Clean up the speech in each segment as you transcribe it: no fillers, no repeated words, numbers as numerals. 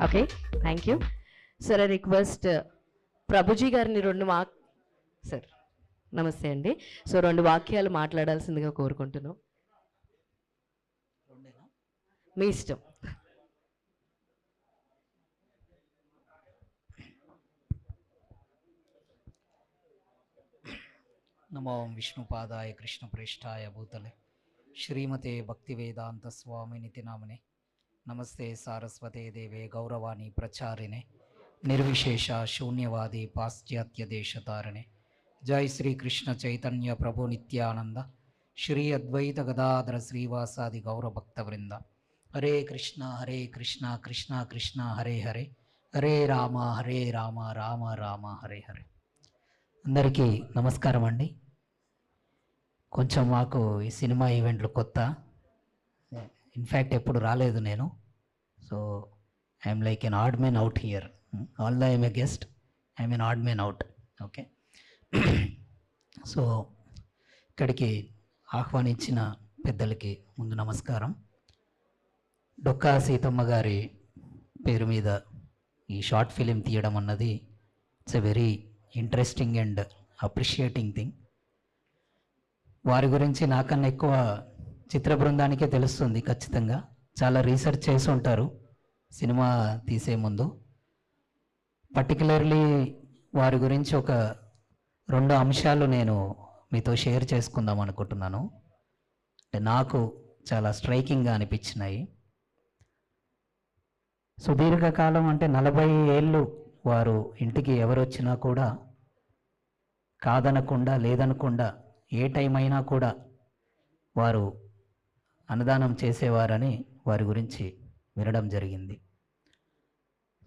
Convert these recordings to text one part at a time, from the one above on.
Okay, thank you sir. I request Prabhuji గారిని sir నమస్తే అండి. సో 2 వాక్యాలు మాట్లాడాల్సిందిగా కోరుకుంటున్నాం. మీ ఇష్టం. నమో విష్ణుపాదాయ కృష్ణప్రేష్ఠాయ భూతలే శ్రీమతే భక్తివేదాంత స్వామినితి నామనే. నమస్తే సారస్వతే దేవే గౌరవాణి ప్రచారిణే నిర్విశేష శూన్యవాది పాశ్చాత్య దేశతారణే. జై శ్రీ కృష్ణ చైతన్య ప్రభు నిత్యానంద శ్రీ అద్వైత గదాధర శ్రీవాసాది గౌరభక్త వృంద. హరే కృష్ణ కృష్ణ కృష్ణ హరే హరే, హరే రామ రామ రామ హరే హరే. అందరికీ నమస్కారం అండి. కొంచెం మాకు ఈ సినిమా ఈవెంట్లు కొత్త, ఇన్ఫ్యాక్ట్ ఎప్పుడు రాలేదు నేను. So I'm like an odd man out here. Although I'm a guest, I'm N odd man out. Okay. So ఇక్కడికి ఆహ్వానించిన పెద్దలకి ముందు నమస్కారం. డొక్కా సీతమ్మ గారి పేరు మీద ఈ షార్ట్ ఫిలిం తీయడం అన్నది it's a very interesting and appreciating thing. వారి గురించి నాకన్నా ఎక్కువ చిత్ర బృందానికే తెలుస్తుంది. ఖచ్చితంగా చాలా రీసెర్చ్ చేసి ఉంటారు సినిమా తీసే ముందు. పర్టికులర్లీ వారి గురించి ఒక 2 అంశాలు నేను మీతో షేర్ చేసుకుందాం అనుకుంటున్నాను. నాకు చాలా స్ట్రైకింగ్గా అనిపించినాయి. సుదీర్ఘకాలం అంటే 40 ఏళ్ళు వారు ఇంటికి ఎవరు వచ్చినా కూడా కాదనకుండా లేదనకుండా ఏ టైం అయినా కూడా వారు అన్నదానం చేసేవారని వారి గురించి వినడం జరిగింది.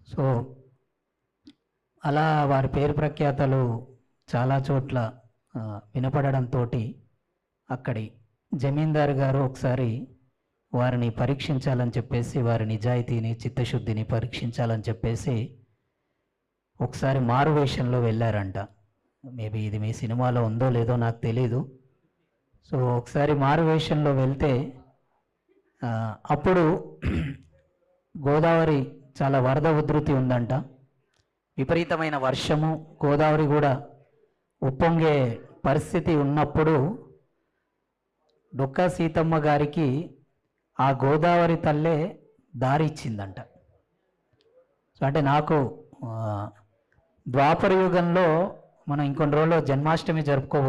సో అలా వారి పేరు ప్రఖ్యాతలు చాలా చోట్ల వినపడడంతో అక్కడి జమీందారు గారు ఒకసారి వారిని పరీక్షించాలని చెప్పేసి, వారి నిజాయితీని చిత్తశుద్ధిని పరీక్షించాలని చెప్పేసి ఒకసారి మారువేషంలో వెళ్ళారంట. మేబీ ఇది మీ సినిమాలో ఉందో లేదో నాకు తెలీదు. సో ఒకసారి మారువేషంలో వెళ్తే అప్పుడు గోదావరి చాలా వరద ఉధృతి ఉందంట. విపరీతమైన వర్షము, గోదావరి కూడా ఉప్పొంగే పరిస్థితి ఉన్నప్పుడు డొక్కా సీతమ్మ గారికి ఆ గోదావరి తల్లే దారి ఇచ్చిందంట. సో అంటే నాకు ద్వాపర యుగంలో మనం ఇంకొన్ని రోజుల్లో జన్మాష్టమి జరుపుకోబోతున్నాం.